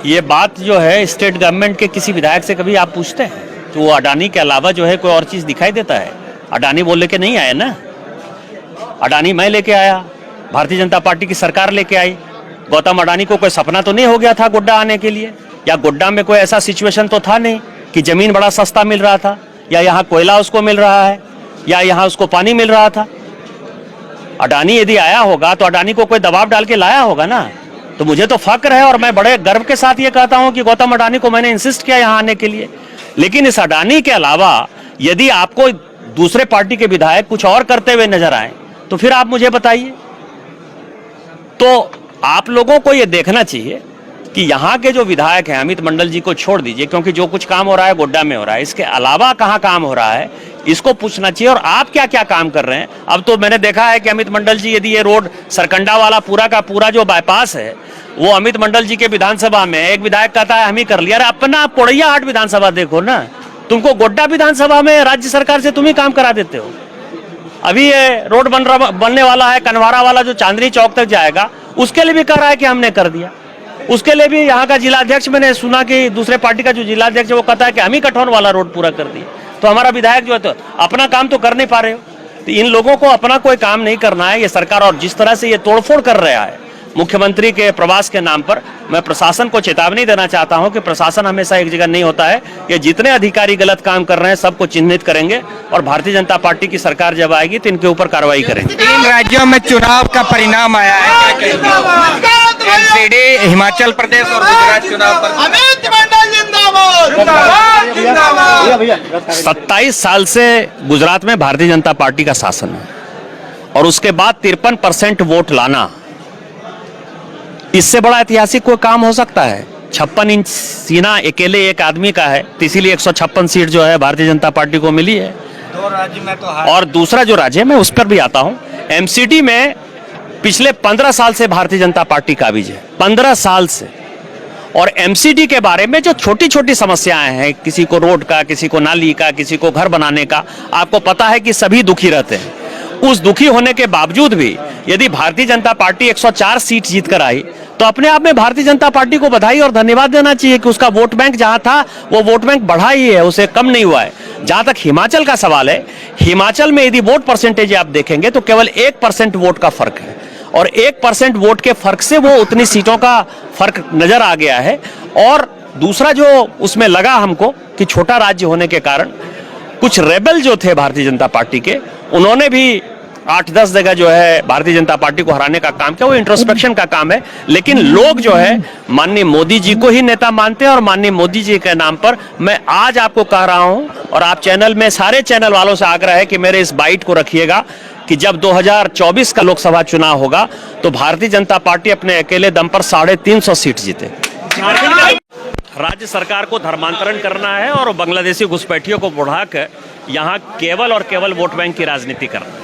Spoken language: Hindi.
ये बात जो है स्टेट गवर्नमेंट के किसी विधायक से कभी आप पूछते हैं तो वो अडानी के अलावा जो है कोई और चीज़ दिखाई देता है? अडानी बोल लेके नहीं आए ना, अडानी मैं लेके आया, भारतीय जनता पार्टी की सरकार लेके आई। गौतम अडानी को कोई सपना तो नहीं हो गया था गोड्डा आने के लिए, या गोड्डा में कोई ऐसा सिचुएशन तो था नहीं कि जमीन बड़ा सस्ता मिल रहा था, या यहाँ कोयला उसको मिल रहा है, या यहाँ उसको पानी मिल रहा था। अडानी यदि आया होगा तो अडानी को कोई दबाव डाल के लाया होगा ना। तो मुझे तो फक्र है और मैं बड़े गर्व के साथ ये कहता हूं कि गौतम अडानी को मैंने इंसिस्ट किया यहाँ आने के लिए। लेकिन इस अडानी के अलावा यदि आपको दूसरे पार्टी के विधायक कुछ और करते हुए नजर आए तो फिर आप मुझे बताइए। तो आप लोगों को ये देखना चाहिए कि यहाँ के जो विधायक हैं, अमित मंडल जी को छोड़ दीजिए, क्योंकि जो कुछ काम हो रहा है गोड्डा में हो रहा है, इसके अलावा कहाँ काम हो रहा है इसको पूछना चाहिए। और आप क्या क्या काम कर रहे हैं? अब तो मैंने देखा है कि अमित मंडल जी यदि ये रोड सरकंडा वाला पूरा का पूरा जो बाईपास है वो अमित मंडल जी के विधानसभा में एक विधायक कहता है हम ही कर लिया। अरे अपना पोड़ैया हाट विधानसभा देखो ना, तुमको गोड्डा विधानसभा में राज्य सरकार से तुम ही काम करा देते हो। अभी ये रोड बनने वाला है कनवारा वाला जो चांदनी चौक तक जाएगा, उसके लिए भी कह रहा है कि हमने कर दिया। उसके लिए भी यहाँ का जिलाध्यक्ष, मैंने सुना कि दूसरे पार्टी का जो जिलाध्यक्ष है वो कहता है कि हम ही कठौन वाला रोड पूरा कर दिया। तो हमारा विधायक जो है तो अपना काम तो कर नहीं पा रहे हो। तो इन लोगों को अपना कोई काम नहीं करना है ये सरकार, और जिस तरह से ये तोड़फोड़ कर रहा है मुख्यमंत्री के प्रवास के नाम पर, मैं प्रशासन को चेतावनी देना चाहता हूं कि प्रशासन हमेशा एक जगह नहीं होता है। ये जितने अधिकारी गलत काम कर रहे हैं सबको चिन्हित करेंगे और भारतीय जनता पार्टी की सरकार जब आएगी तो इनके ऊपर कार्रवाई करेंगे। 3 राज्यों में चुनाव का परिणाम आया है, एमसीडी, हिमाचल प्रदेश और गुजरात चुनाव पर 27 साल से गुजरात में भारतीय जनता पार्टी का शासन है और उसके बाद 53% वोट लाना, इससे बड़ा ऐतिहासिक कोई काम हो सकता है? 56 इंच सीना अकेले एक आदमी का है, तो इसीलिए 156 सीट जो है भारतीय जनता पार्टी को मिली है। 2 राज्य में तो और दूसरा जो राज्य है मैं उस पर भी आता हूं, एमसीडी में पिछले 15 साल से भारतीय जनता पार्टी काबिज है, 15 साल से। और एमसीडी के बारे में जो छोटी छोटी समस्याएं हैं, किसी को रोड का, किसी को नाली का, किसी को घर बनाने का, आपको पता है कि सभी दुखी रहते हैं। उस दुखी होने के बावजूद भी यदि भारतीय जनता पार्टी 104 सीट जीत कर आई तो अपने आप में भारतीय जनता पार्टी को बधाई और धन्यवाद देना चाहिए कि उसका वोट बैंक जहां था वो वोट बैंक बढ़ा ही है, उसे कम नहीं हुआ है। जहां तक हिमाचल का सवाल है, हिमाचल में यदि वोट परसेंटेज आप देखेंगे तो केवल 1% वोट का फर्क है, और 1% वोट के फर्क से वो उतनी सीटों का फर्क नजर आ गया है। और दूसरा जो उसमें लगा हमको कि छोटा राज्य होने के कारण कुछ रेबल जो थे भारतीय जनता पार्टी के, उन्होंने भी 8-10 जगह जो है भारतीय जनता पार्टी को हराने का काम किया। वो इंट्रोस्पेक्शन का काम है, लेकिन लोग जो है माननीय मोदी जी को ही नेता मानते हैं। और माननीय मोदी जी के नाम पर मैं आज आपको कह रहा हूं, और आप चैनल में सारे चैनल वालों से आग्रह है कि मेरे इस बाइट को रखिएगा कि जब 2024 का लोकसभा चुनाव होगा तो भारतीय जनता पार्टी अपने अकेले दम पर 350 सीट जीते। राज्य सरकार को धर्मांतरण करना है और बांग्लादेशी घुसपैठियों को बढ़ाकर यहाँ केवल और केवल वोट बैंक की राजनीति करना है।